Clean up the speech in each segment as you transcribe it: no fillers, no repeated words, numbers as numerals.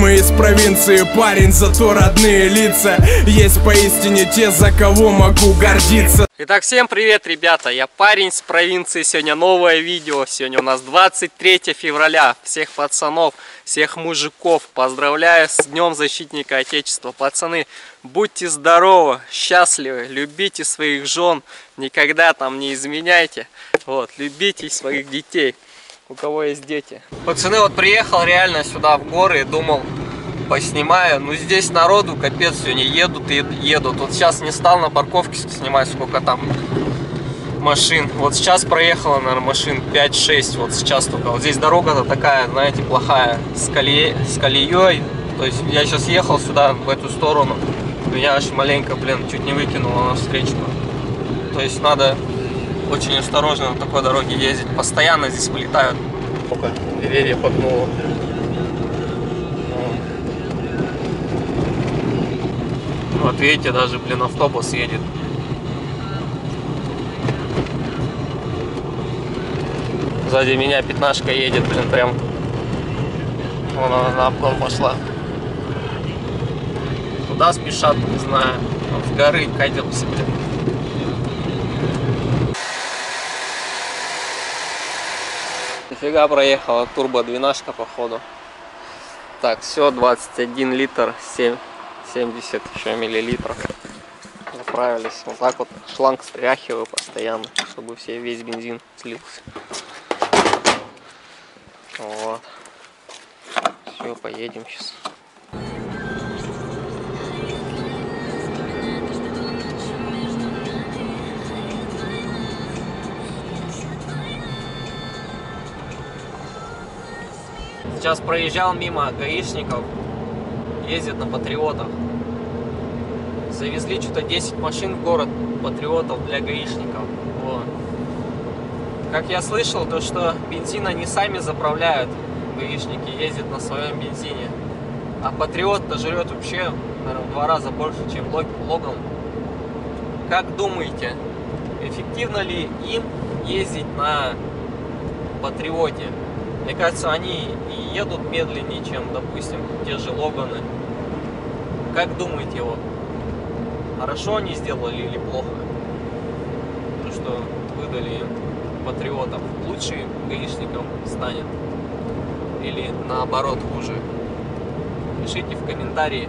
Мы из провинции, парень, зато родные лица. Есть поистине те, за кого могу гордиться. Итак, всем привет, ребята, я парень с провинции, сегодня новое видео, сегодня у нас 23 февраля, всех пацанов, всех мужиков поздравляю с Днем Защитника Отечества. Пацаны, будьте здоровы, счастливы, любите своих жен, никогда там не изменяйте, вот, любите своих детей, у кого есть дети. Пацаны, вот приехал реально сюда в горы и думал, поснимаю, ну здесь народу капец, сегодня едут и едут. Вот сейчас не стал на парковке снимать, сколько там машин. Вот сейчас проехало, наверное, машин 5-6, вот сейчас только. Вот здесь дорога-то такая, знаете, плохая, с колеей. То есть я сейчас ехал сюда, в эту сторону, меня аж маленько, блин, чуть не выкинуло на встречку. То есть надо очень осторожно на такой дороге ездить. Постоянно здесь вылетают. Деревья погнуло. Вот видите, даже, блин, автобус едет. Сзади меня пятнашка едет, блин, прям. Вон она на обгон пошла. Куда спешат, не знаю. Вот с горы катился, блин. Нифига проехала, турбо-двенашка, походу. Так, все, 21 литр, 70 еще миллилитров. Заправились. Вот так вот шланг стряхиваю постоянно, чтобы весь бензин слился. Вот. Все, поедем сейчас. Сейчас проезжал мимо гаишников, ездят на патриотах. Завезли что-то 10 машин в город патриотов для гаишников. Вот. Как я слышал, то что бензин они сами заправляют, гаишники ездят на своем бензине. А патриот-то жрет вообще, наверное, в 2 раза больше, чем Логан. Как думаете, эффективно ли им ездить на патриоте? Мне кажется, они и едут медленнее, чем, допустим, те же Логаны. Как думаете, вот, хорошо они сделали или плохо? То, что выдали им патриотов, лучше гаишникам станет? Или наоборот хуже? Пишите в комментарии.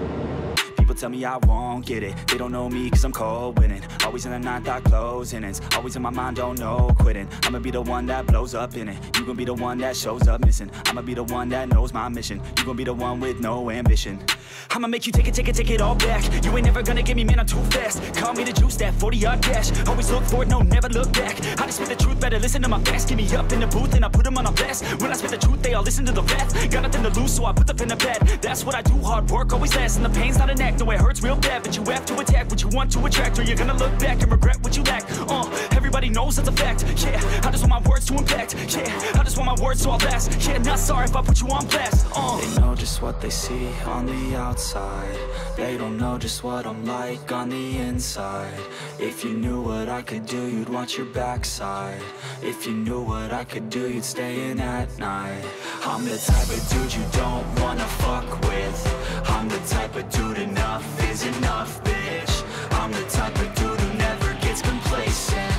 People tell me I won't get it. They don't know me cause I'm cold winning. Always in the night thought closing. It's always in my mind, don't know quitting. I'ma be the one that blows up in it. You gon' be the one that shows up missing. I'ma be the one that knows my mission. You gon' be the one with no ambition. I'ma make you take it all back. You ain't never gonna get me, man, I'm too fast. Call me the juice, that 40-yard dash. Always look forward, no, never look back. I just spit the truth, better listen to my facts. Get me up in the booth and I put them on a blast. When I spit the truth, they all listen to the facts. Got nothing to lose, so I put the pen to bed. That's what I do, hard work always lasts. And the pain's not an act, no, it hurts real bad. But you have to attack what you want to attract, or you're gonna look back and regret what you lack. Everybody knows that's a fact. Yeah, I just want my words to impact. Yeah, I just want my words to all last. Yeah, not sorry if I put you on blast. They know just what they see on the outside. They don't know just what I'm like on the inside. If you knew what I could do, you'd watch your backside. If you knew what I could do, you'd stay in at night. I'm the type of dude you don't wanna fuck with. I'm the type of dude enough is enough, bitch. I'm the type of dude who never gets complacent.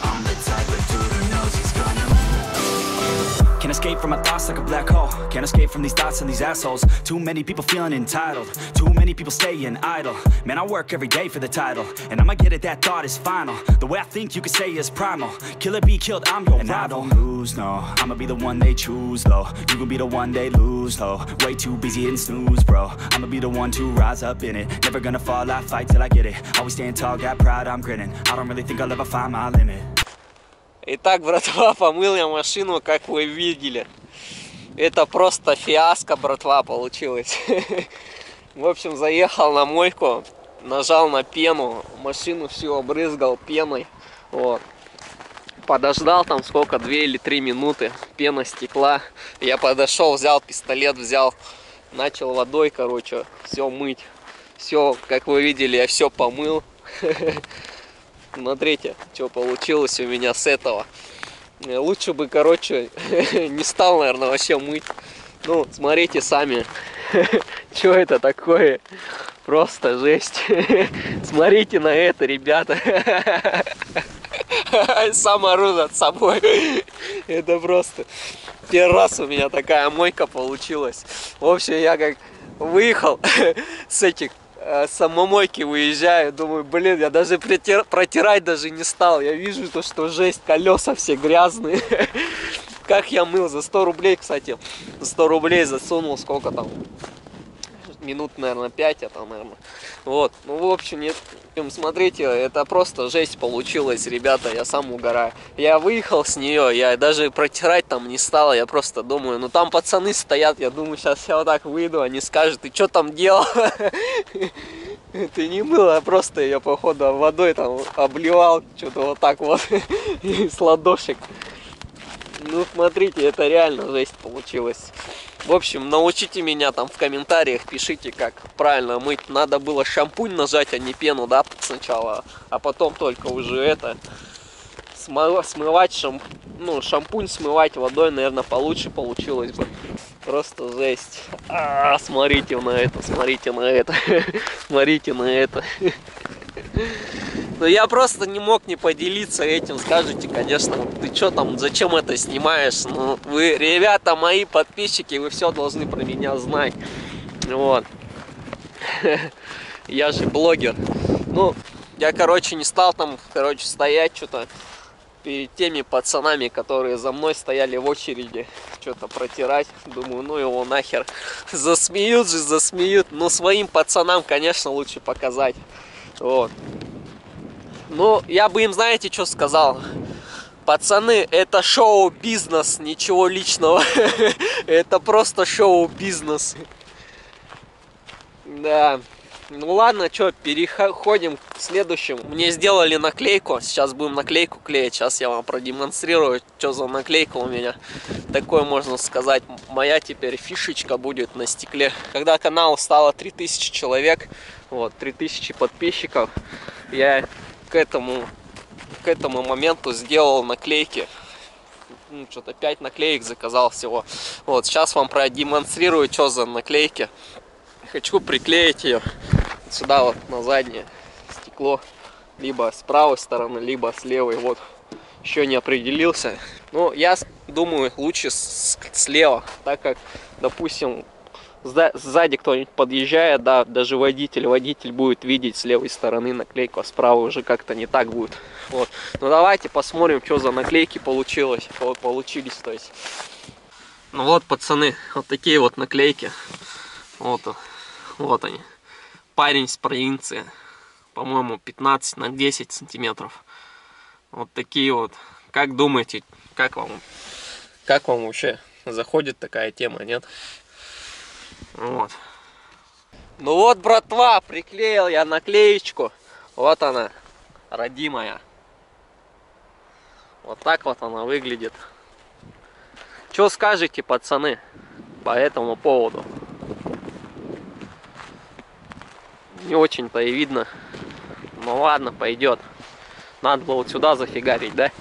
I'm the type of dude who knows he's gonna move. Can't escape from my thoughts like a black hole. Can't escape from these thoughts and these assholes. Too many people feeling entitled. Too many people staying idle. Man, I work every day for the title, and I'ma get it, that thought is final. The way I think you could say is primal. Kill it, be killed, I'm your rival. I don't lose, no. I'ma be the one they choose, though. You gon' be the one they lose, though. Way too busy and snooze, bro. I'ma be the one to rise up in it. Never gonna fall, I fight till I get it. Always stand tall, got pride, I'm grinning. I don't really think I'll ever find my limit. Итак, братва, помыл я машину, как вы видели. Это просто фиаско, братва, получилось. В общем, заехал на мойку, нажал на пену, машину всю обрызгал пеной. Вот. Подождал там сколько, 2 или 3 минуты, пена стекла. Я подошел, взял пистолет, начал водой, короче, все мыть. Все, как вы видели, я все помыл. Смотрите, что получилось у меня с этого. Лучше бы, короче, не стал, наверное, вообще мыть. Ну, смотрите сами. Что это такое? Просто жесть. Смотрите на это, ребята. Сам ору над собой. Это просто первый раз у меня такая мойка получилась. В общем, я как выехал с этих самомойки, выезжаю, думаю, блин, я даже протирать даже не стал. Я вижу то, что жесть, колеса все грязные. Как я мыл за 100 рублей, кстати. 100 рублей засунул, сколько там? Минут, наверное, 5, это, наверное. Вот, ну, в общем, нет. Смотрите, это просто жесть получилась, ребята, я сам угораю. Я выехал с нее, я даже протирать там не стал, я просто думаю, ну, там пацаны стоят, я думаю, сейчас я вот так выйду, они скажут, ты что там делал? Ты не мыл, а просто я, походу, водой там обливал, что-то вот так вот, с ладошек. Ну, смотрите, это реально жесть получилась. В общем, научите меня там в комментариях, пишите, как правильно мыть. Надо было шампунь нажать, а не пену, да, сначала, а потом только уже это смывать шампунь смывать водой, наверное, получше получилось бы. Просто жесть. Смотрите на это, смотрите на это, смотрите на это. Но я просто не мог не поделиться этим. Скажите, конечно, ты что там, зачем это снимаешь? Ну, вы, ребята, мои подписчики, вы все должны про меня знать. Вот. Я же блогер. Ну, я, короче, не стал там, стоять что-то перед теми пацанами, которые за мной стояли в очереди, что-то протирать. Думаю, ну его нахер. Засмеют же, засмеют. Но своим пацанам, конечно, лучше показать. Вот. Ну, я бы им, знаете, что сказал? Пацаны, это шоу-бизнес, ничего личного. Это просто шоу-бизнес. Да. Ну ладно, что, переходим к следующему. Мне сделали наклейку. Сейчас будем наклейку клеить. Сейчас я вам продемонстрирую, что за наклейка у меня. Такое, можно сказать, моя теперь фишечка будет на стекле. Когда канал стало 3000 человек, вот, 3000 подписчиков, я к этому моменту сделал наклейки. Ну, что-то 5 наклеек заказал всего. Вот, сейчас вам продемонстрирую, что за наклейки. Хочу приклеить ее сюда вот на заднее стекло. Либо с правой стороны, либо с левой. Вот, еще не определился. Но я думаю, лучше слева, так как, допустим, сзади кто-нибудь подъезжает, да, даже водитель будет видеть с левой стороны наклейку, а справа уже как-то не так будет. Вот. Ну давайте посмотрим, что за наклейки получились, то есть. Ну вот, пацаны, вот такие вот наклейки. Вот они. Парень с провинции. По-моему, 15 на 10 сантиметров. Вот такие вот. Как думаете, как вам вообще заходит такая тема, нет? Вот. Ну вот, братва, приклеил я наклеечку. Вот она, родимая. Вот так вот она выглядит. Что скажете, пацаны, по этому поводу? Не очень-то и видно. Ну ладно, пойдет. Надо было вот сюда зафигарить, да?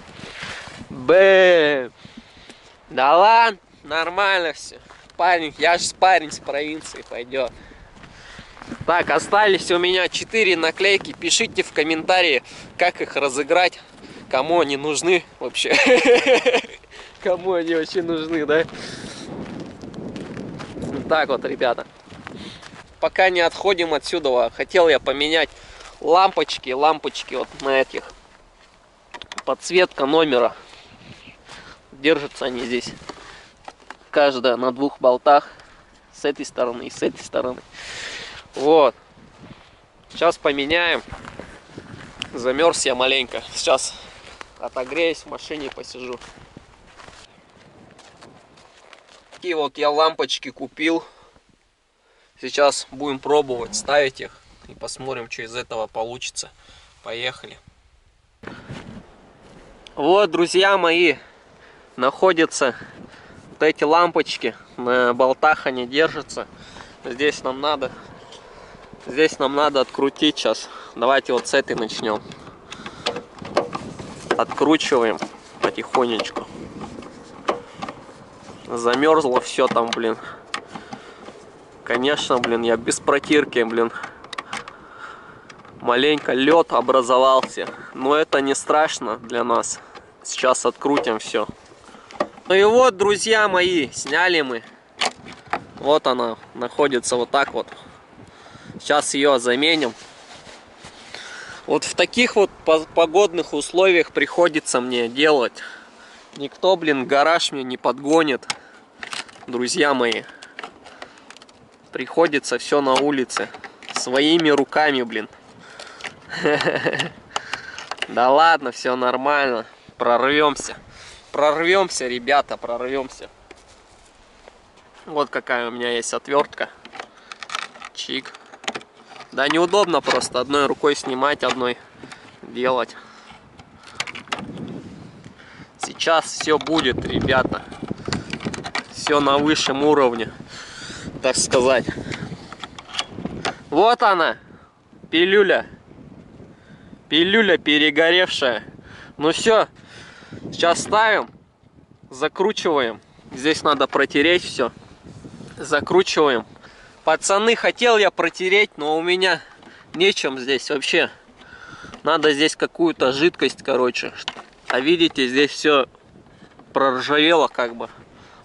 Бэм! Да ладно, нормально все. Парень, я же парень с провинции, пойдет. Так, остались у меня 4 наклейки. Пишите в комментарии, как их разыграть. Кому они нужны вообще. Кому они вообще нужны, да? Так вот, ребята. Пока не отходим отсюда, хотел я поменять лампочки вот на этих. Подсветка номера. Держатся они здесь. Каждая на 2 болтах. С этой стороны и с этой стороны. Вот. Сейчас поменяем. Замерз я маленько. Сейчас отогреюсь, в машине посижу. Такие вот я лампочки купил. Сейчас будем пробовать ставить их. И посмотрим, что из этого получится. Поехали. Вот, друзья мои, находятся вот эти лампочки. На болтах они держатся. Здесь нам надо открутить сейчас. Давайте вот с этой начнем. Откручиваем потихонечку. Замерзло все там, блин. Конечно, блин, я без протирки, блин. Маленько лед образовался. Но это не страшно для нас. Сейчас открутим все. Ну и вот, друзья мои, сняли мы. Вот она находится вот так вот. Сейчас ее заменим. Вот в таких вот погодных условиях приходится мне делать. Никто, блин, гараж мне не подгонит, друзья мои. Приходится все на улице. Своими руками, блин. Да ладно, все нормально. Прорвемся. Прорвемся, ребята, прорвемся. Вот какая у меня есть отвертка. Чик. Да неудобно просто одной рукой снимать, одной делать. Сейчас все будет, ребята. Все на высшем уровне, так сказать. Вот она, пилюля. Пилюля перегоревшая. Ну все, сейчас ставим, закручиваем. Здесь надо протереть все. Закручиваем. Пацаны, хотел я протереть, но у меня нечем здесь вообще. Надо здесь какую-то жидкость, короче. А видите, здесь все проржавело как бы.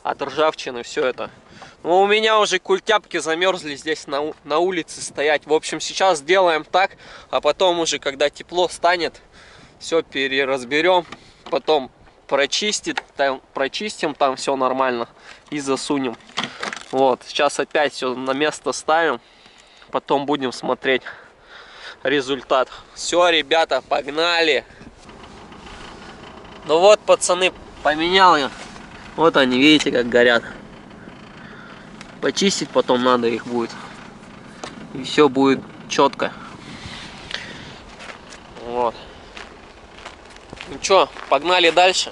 От ржавчины все это. Но у меня уже культяпки замерзли здесь на улице стоять. В общем, сейчас сделаем так, а потом уже, когда тепло станет, все переразберем. Потом прочистим, там все нормально и засунем. Вот, сейчас опять все на место ставим. Потом будем смотреть результат. Все, ребята, погнали. Ну вот, пацаны, поменял я. Вот они, видите, как горят. Почистить потом надо их будет. И все будет четко. Вот. Ну что, погнали дальше.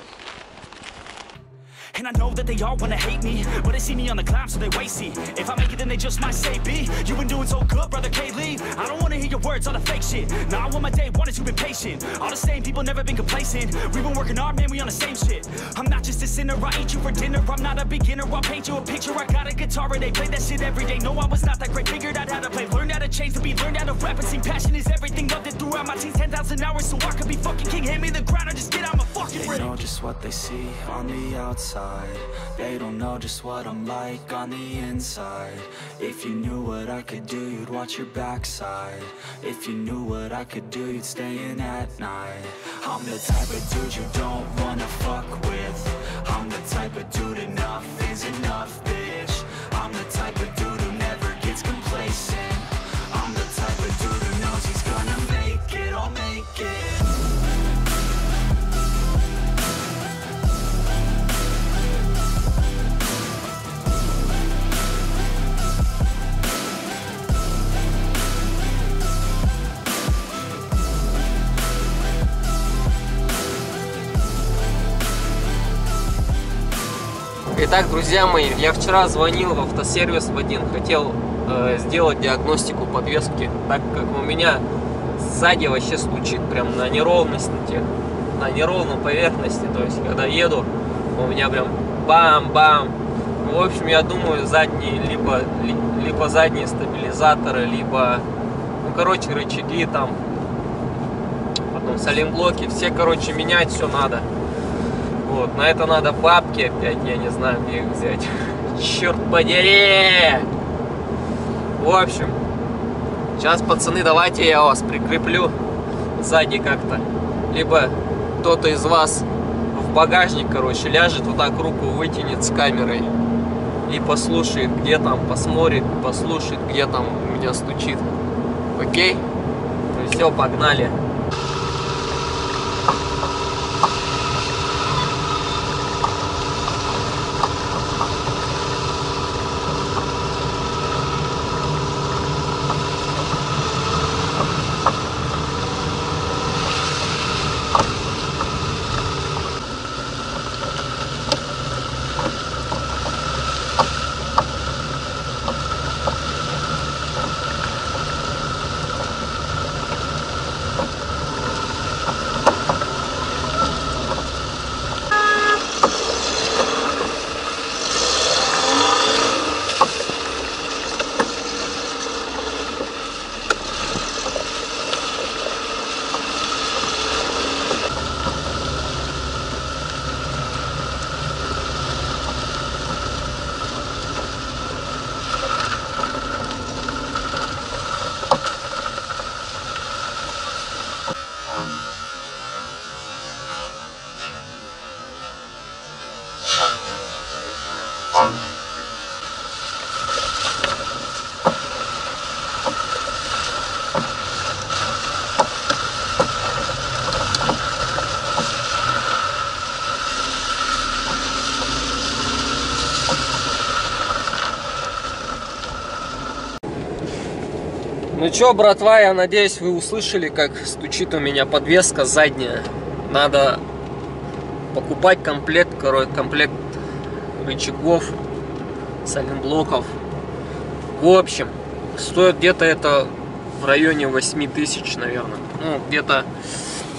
And I know that they all wanna hate me, but they see me on the climb, so they wait, see. If I make it, then they just might say, B, you've been doing so good, brother K-Lee. I don't wanna hear your words, all the fake shit. Nah, I want my day one is you've been patient. All the same people, never been complacent. We've been working hard, man, we on the same shit. I'm not just a sinner, I eat you for dinner. I'm not a beginner, I'll paint you a picture. I got a guitar and they play that shit every day. No, I was not that great, figured out how to play. Learned how to change the beat, learned how to rap and sing. Passion is everything, loved it throughout my teens. 10,000 hours, so I could be fucking king. Hand me the ground, or just get out my fucking ring. They know just what they see on the outside. They don't know just what I'm like on the inside. If you knew what I could do, you'd watch your backside. If you knew what I could do, you'd stay in at night. I'm the type of dude you don't wanna fuck with. I'm the type of dude enough is enough, bitch. I'm the type of dude who never gets complacent. I'm the type of dude who knows he's gonna make it, I'll make it. Итак, друзья мои, я вчера звонил в автосервис в один, хотел сделать диагностику подвески, так как у меня сзади вообще стучит прям на неровности, на неровной поверхности, то есть когда еду, у меня прям бам-бам. В общем, я думаю, задние, либо задние стабилизаторы, либо, ну, короче, рычаги там, потом саленблоки, все, короче, менять все надо. Вот, на это надо бабки опять, я не знаю, где их взять. Черт подери! В общем, сейчас, пацаны, давайте я вас прикреплю сзади как-то. Либо кто-то из вас в багажник, короче, ляжет, вот так руку вытянет с камерой и послушает, где там, посмотрит, послушает, где там у меня стучит. Окей? Ну все, погнали. Ну чё, братва, я надеюсь, вы услышали, как стучит у меня подвеска задняя. Надо покупать комплект рычагов, сайлентблоков. В общем, стоит где-то это в районе 8000, наверное. Ну, где-то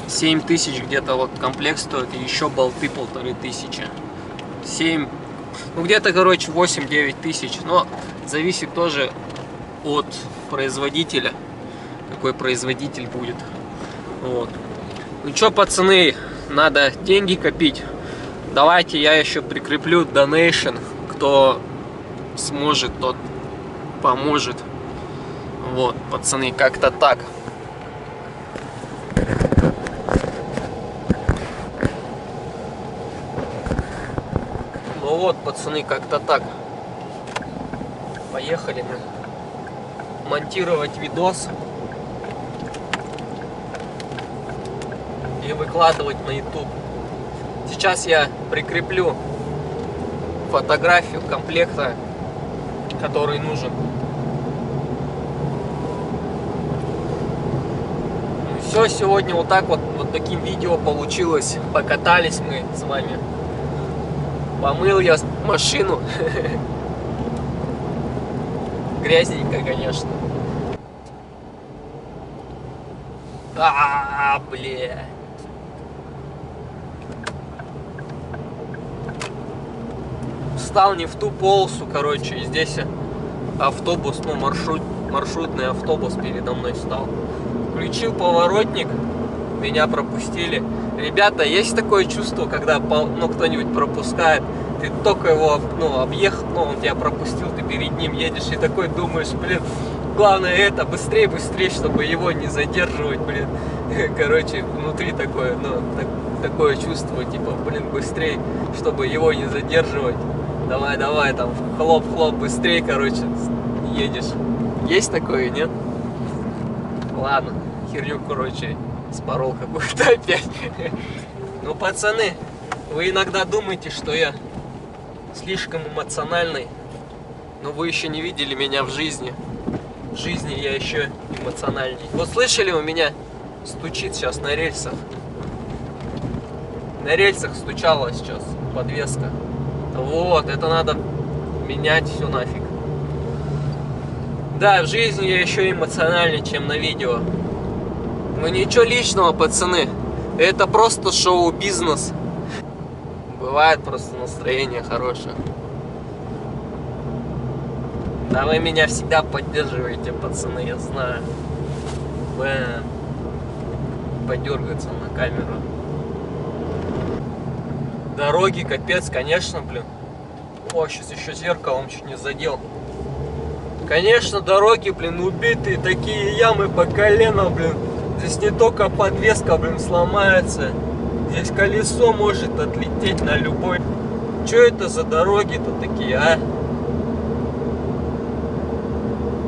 7000, где-то вот комплект стоит, и еще болты 1500. 7, ну где-то, короче, 8-9 тысяч. Но зависит тоже от производителя, какой производитель будет. Вот. Ну чё, пацаны, надо деньги копить. Давайте я еще прикреплю donation. Кто сможет, тот поможет. Вот, пацаны, как-то так. Ну вот, пацаны, как-то так. Поехали мы монтировать видос и выкладывать на YouTube. Сейчас я прикреплю фотографию комплекта, который нужен. Все, сегодня вот так вот таким видео получилось. Покатались мы с вами. Помыл я машину. Грязненько, конечно. Бля. Встал не в ту полосу, короче, и здесь автобус, ну, маршрутный автобус передо мной встал. Включил поворотник, меня пропустили. Ребята, есть такое чувство, когда кто-нибудь пропускает, ты только его объехал, он тебя пропустил, ты перед ним едешь и такой думаешь, блин, главное это, быстрее, чтобы его не задерживать, блин. Короче, внутри такое, такое чувство, типа, блин, быстрее, чтобы его не задерживать. Давай, там, хлоп, быстрее, короче, едешь. Есть такое, нет? Ладно, херню, короче, спорол какую-то опять. Ну, пацаны, вы иногда думаете, что я слишком эмоциональный, но вы еще не видели меня в жизни. В жизни я еще эмоциональней. Вот слышали, у меня стучит сейчас на рельсах. На рельсах стучала сейчас подвеска. Вот, это надо менять все нафиг. Да, в жизни я еще эмоциональнее, чем на видео. Ну ничего личного, пацаны. Это просто шоу-бизнес. Бывает просто настроение хорошее. Да вы меня всегда поддерживаете, пацаны, я знаю. Бэм. Подергаться на камеру. Дороги, капец, конечно, блин. О, сейчас еще зеркалом чуть не задел. Конечно, дороги, блин, убитые, такие ямы по колено, блин. Здесь не только подвеска, блин, сломается. Здесь колесо может отлететь на любой. Что это за дороги-то такие, а?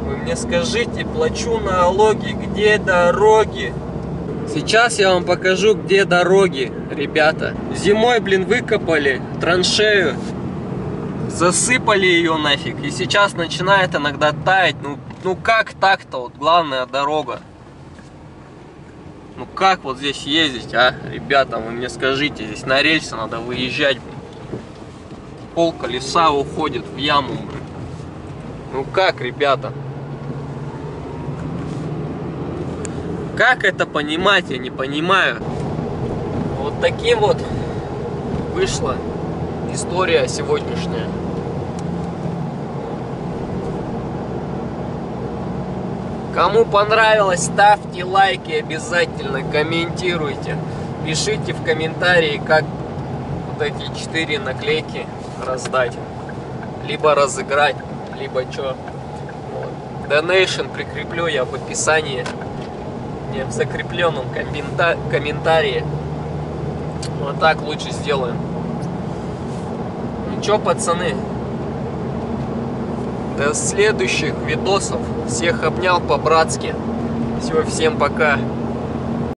Вы мне скажите, плачу налоги, где дороги? Сейчас я вам покажу, где дороги, ребята. Зимой, блин, выкопали траншею, засыпали ее нафиг, и сейчас начинает иногда таять. Ну как так-то, вот главная дорога. Ну как вот здесь ездить, а, ребята, вы мне скажите, здесь на рельсы надо выезжать, блин. Пол колеса уходит в яму, блин. Ну как, ребята? Как это понимать, я не понимаю. Вот таким вот вышла история сегодняшняя. Кому понравилось, ставьте лайки обязательно, комментируйте. Пишите в комментарии, как вот эти 4 наклейки раздать. Либо разыграть, либо что. Вот. Donation прикреплю я в описании. Не, в закрепленном комментарии. Вот так лучше сделаем. Ну чё, пацаны? До следующих видосов. Всех обнял по-братски. Все, всем пока.